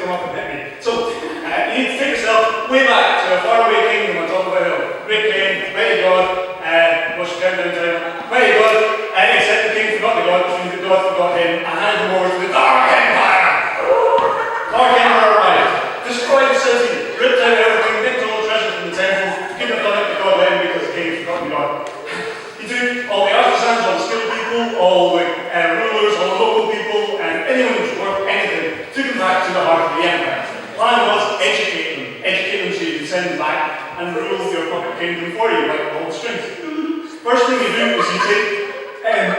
come up and hit me. So, you need to take yourself way back to a faraway kingdom on top of a hill. Great king, mighty God, what's your countdown time? Mighty God, except the king forgot the God, which means that God forgot him, and handed him over to the Dark Empire. Dark Emperor arrived, destroyed the city, ripped out everything, nicked all the treasure from the temple, couldn't have done it to God then because the king forgot the God. He took all the artisans, all the skilled people, all the rulers, all the local people, and anyone who's worth anything, took them back to the heart of the empire. The plan was educate them so you can send them back and rule your puppet kingdom for you, like all the strings. First thing you do is you take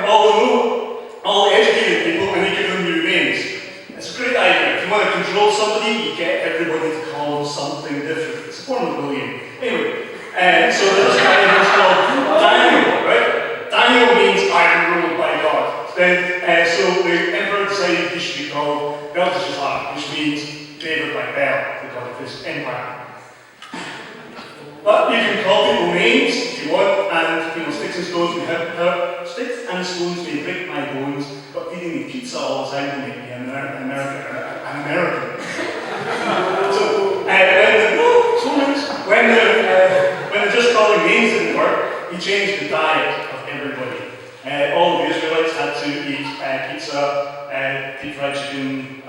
all the educated people and you give them new names. It's a great idea. If you want to control somebody, you get everybody to call them something different. It's a form of bullying. Anyway, so this guy was called Daniel, right? Daniel means I am ruled by God. Then, so the emperor decided he should be called Belteshazzar, which means favored by Bel, the god of his empire. But you can call people names if you want, and sticks and stones may break my bones, but feeding me pizza all the time will make me an American. So when the just calling names didn't work, he changed the diet of everybody. All of the Israelites had to eat pizza, deep fried chicken,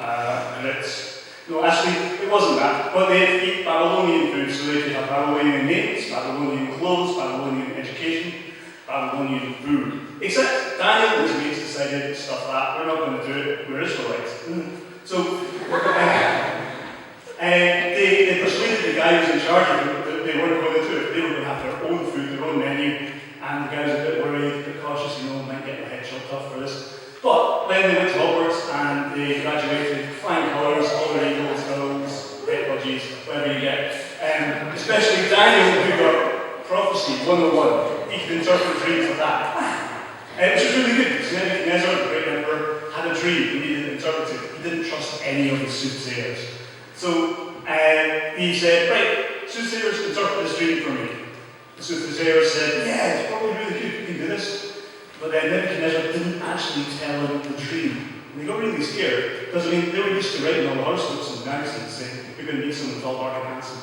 grits. No, actually, it wasn't that, but they had to eat Babylonian food, so they could have Babylonian names, Babylonian clothes, Babylonian education, Babylonian food. Except Daniel and his mates decided, stuff that, we're not going to do it, we're Israelites. So, they persuaded the guy who was in charge of it that they weren't going to do it. They were going to have their own food, their own menu, and the guy was a bit worried, a bit cautious, might get my head chopped off for this. But then they went to Hogwarts and they graduated, flying colours, all their eagles, hills, red budgies, whatever you get. Especially Daniel, who got prophecy 101. He could interpret dreams of that. Which was really good because Nebuchadnezzar, the great emperor, had a dream he needed interpreted. He didn't trust any of his soothsayers. So he said, right, soothsayers, interpret this dream for me. The soothsayers said, yeah, it's probably really good, you can do this. But then Nebuchadnezzar didn't actually tell them the dream. And they got really scared, because they were used to writing all the horoscopes and magazines saying, you're going to meet someone tall, dark, and handsome.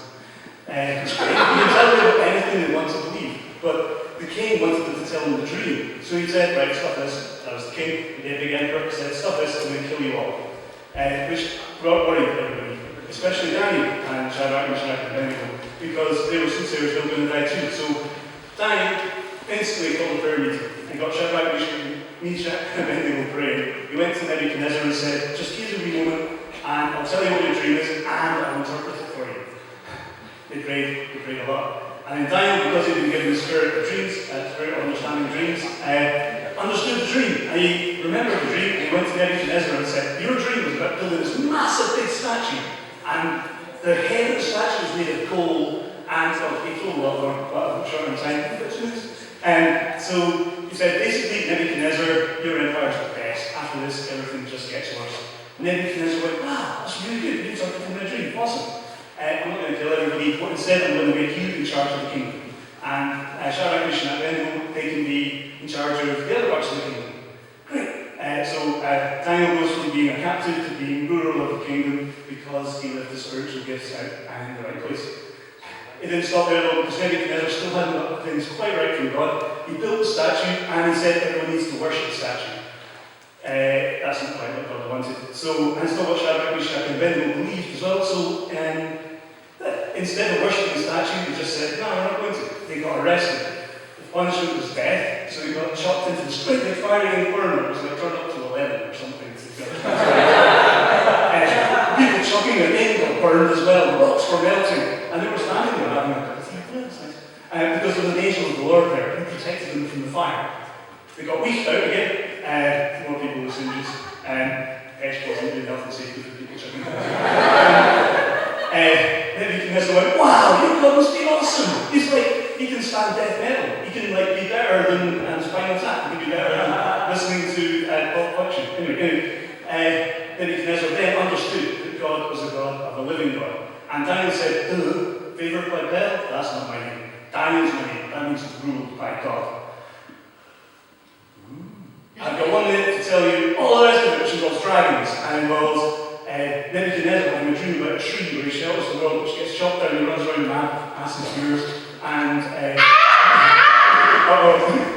It's great. You can tell them anything they want to believe. But the king wanted them to tell him the dream. So he said, right, stop this. That was the king, the big emperor, said, stop this, I'm going to kill you all. Which worried everybody, especially Daniel and Shadrach, Meshach, and Abednego, because they were soothsayers, they were going to die too. So Daniel instantly called a prayer meeting and got Shadrach, Meshach, and Abednego praying. He went to Nebuchadnezzar and said, just give us a wee moment, and I'll tell you what your dream is, and I'll interpret it for you. They prayed a lot. And then Daniel, because he'd been given the spirit of dreams, spirit of understanding dreams, understood the dream. And he remembered the dream, and he went to Nebuchadnezzar and said, your dream was about building this massive big statue, and the head of the statue was made of gold, and he told a lot more, but I'm short on time. So he said, basically, Nebuchadnezzar, your empire is the best. After this, everything just gets worse. Nebuchadnezzar went, wow, that's really good. You interpreted my dream. Awesome. I'm not going to tell everybody, but instead I'm going to make you in charge of the kingdom. And Shadrach, Meshach, and Abednego, they can be in charge of the other parts of the kingdom. Great. So Daniel goes from being a captive to being ruler of the kingdom because he left the spiritual gifts out and in the right place. It didn't stop there though, because Nebuchadnezzar still hadn't got things quite right from God. He built the statue and he said everyone needs to worship the statue. That's not quite what God wanted. So, and it's not what Shadrach, Meshach, and Abednego believed as well. So, instead of worshipping the statue, they just said, no, we're not going to. They got arrested. The punishment was death, so they got chopped into this great big fiery inferno. It was like turned up to 11 or something. People chucking their name got burned as well. Rocks were melting, and they were standing there having a because there was an angel of the Lord there who protected them from the fire. They got weeked out again. More people with injuries. Edge wasn't really health and safety for people chucking. Nebuchadnezzar went, wow, your God must be awesome. He's like, he can stand death metal. He can be better than Spinal Tap. He can be better than listening to pop culture. Anyway, Nebuchadnezzar then understood that God was a God of a living God. And Daniel said, favoured by Bel? That's not my name. Daniel's my name. That means ruled by God. I've got 1 minute to tell you all the rest of it, which involves dragons and involves Nebuchadnezzar having a dream dream about a tree where he shelters the world, which gets chopped down, he runs around mad, asking for yours, and uh-oh.